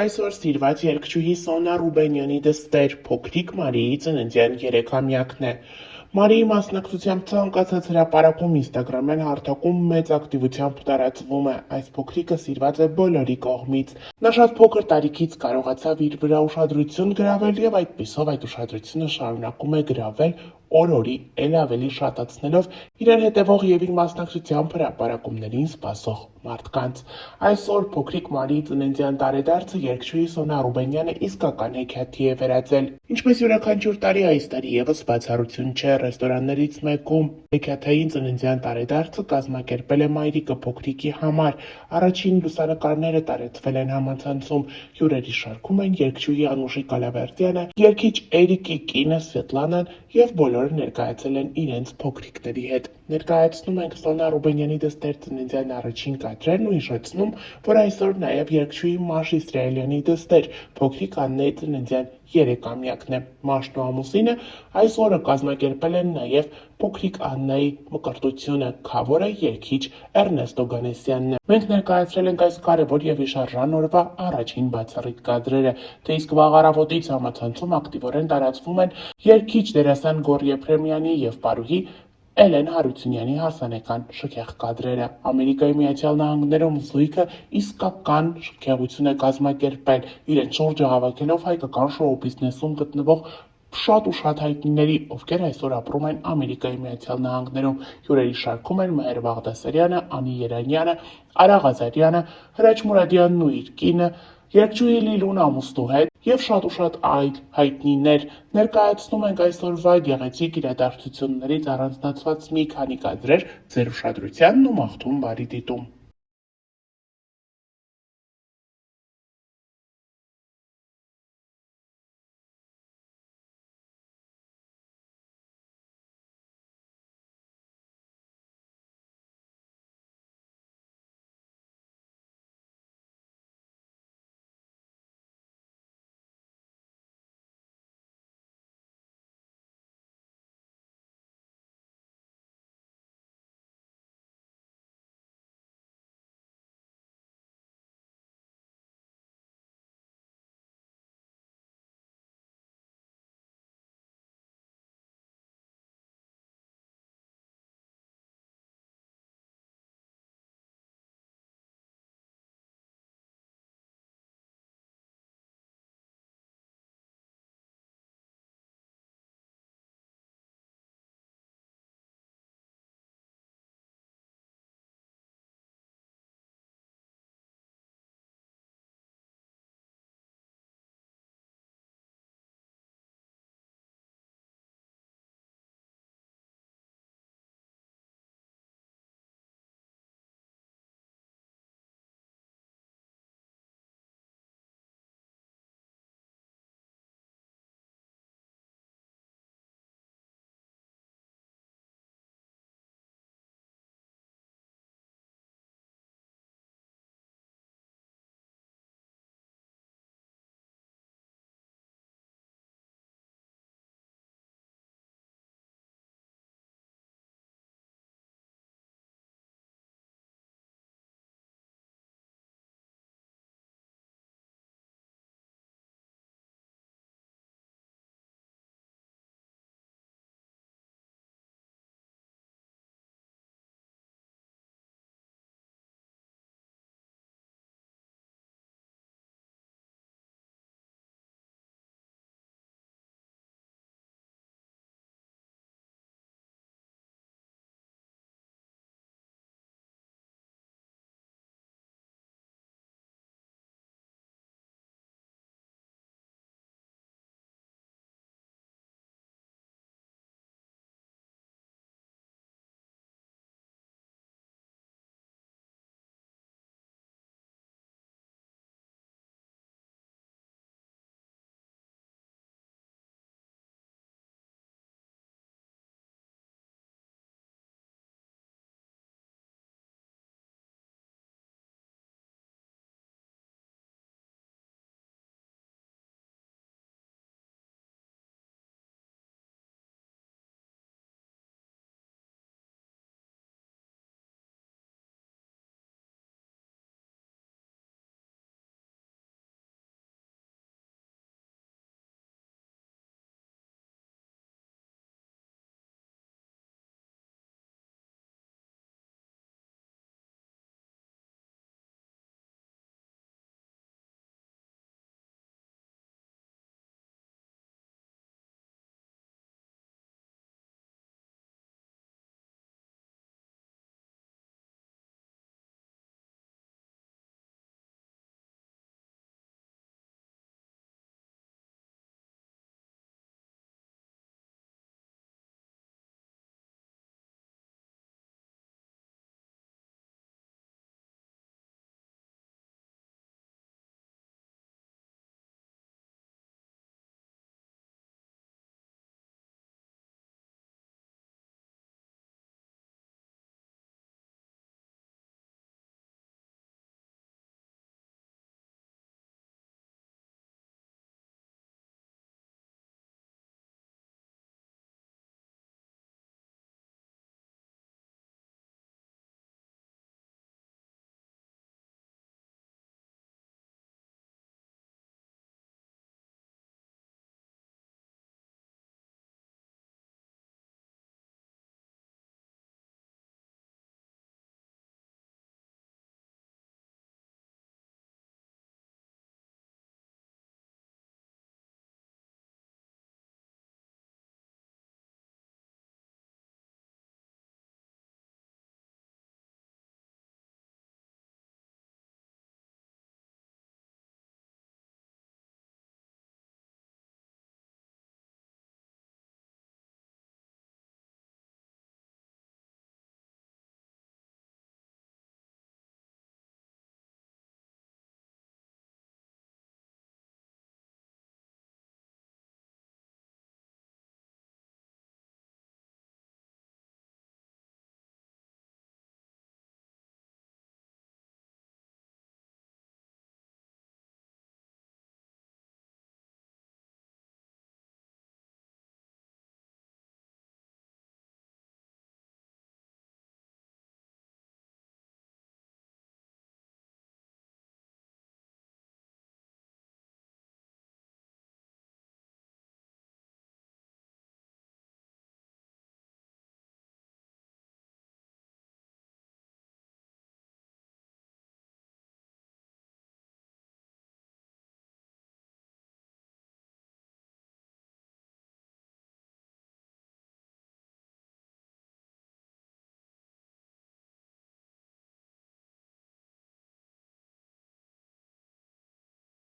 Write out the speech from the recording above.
Այսօր սիրված երգչուհի Սոնա Ռուբենյանի դստեր՝ փոքրիկ Մարիի ծննդյան 3-ամյակն է։ Մարիի մասնակցությամբ ցանկացած հրապարակում ինստագրամյան հարթակում մեծ ակտիվությամբ տարածվում է։ Այս փոքրիկը սիրված է բոլորի կողմից։ Նա շատ փոքր տարիքից կարողացավ իր վրա ուշադրություն գրավել եւ այդպիսով այդ ուշադրությունը շարունակում է գրավել օր-օրի էլ ավելի շատացնելով իրեն հետևող եւ իր մասնակցությամբ հրապարակումներին սպասող մարդկանց։ Այսօր փոքրիկ Մարիի ծննդյան տարեդարձը երգչուհի Սոնա Ռուբենյանը իսկական հեքիաթի է վերածել։ Ինչպես յուրաքանչյուր տարի, այս տարի եւս բացառություն չէ։ Ռեստորաններից մեկում հեքիաթային ծննդյան տարեդարձը կազմակերպել է մայրիկը փոքրիկի համար։ Առաջին լուսանկարները տարածվել են համացանցում։ Հյուրերի շարքում են երգչուհի Անուշիկ Ալավերդյանը, երգիչ Էրիկի կինը Սվետլանան եւ բոլորը ներկայացել են իրենց փոքրիկների հետ։ Ներկայացնում ենք Սոնա Ռուբենյանի դստեր ծննդյան առաջին կադրերն ու հիշեցնում, որ այսօր նաեւ երգչուհի Մաշ Իսրայելյանի դստեր փոքրիկ Աննայի ծննդյան 3-ամյակն է։ Մաշն ու ամուսինը այս օրը կազմակերպել են նաեւ փոքրիկ Աննայի մկրտությունը։ Քավորը երգիչ Էրնեստո Գանեսյանն է։ Մենք ներկայացրել ենք այս կարևոր եւ հիշարժան օրվա առաջին բացառիկ կադրերը, թե իսկ վաղ առավոտից համացանցում ակտիվորեն տարածվում են երգիչ դերասան Գոռ Եփրեմյանի եւ պարուհի Էլեն Հարությունյանի հարսանեկան շքեղ կադրերը։ Ամերիկայի Միացյալ Նահանգներում զույգը իսկական շքեղություն է կազմակերպել, իրենց շուրջը հավաքելով հայկական շոու բիզնեսում գտնվող շատ ու շատ հայտնիների, ովքեր այսօր ապրում են Ամերիկայի Միացյալ Նահանգներում։ Հյուրերի շարքում են Մհեր Բաղդասարյանը, Անի Երանյանը, Արա Ղազարյանը, Հրաչ Մուրադյանն ու իր կինը, երգչուհի Լիլուն ամուսնու հետ եւ շատ ու շատ այլ հայտնիներ։ Ներկայացնում ենք այսօրվա գեղեցիկ իրադարձություններից առանձնացված մի քանի կադրեր ձեր ուշադրությանն ու մաղթում բարի դիտում։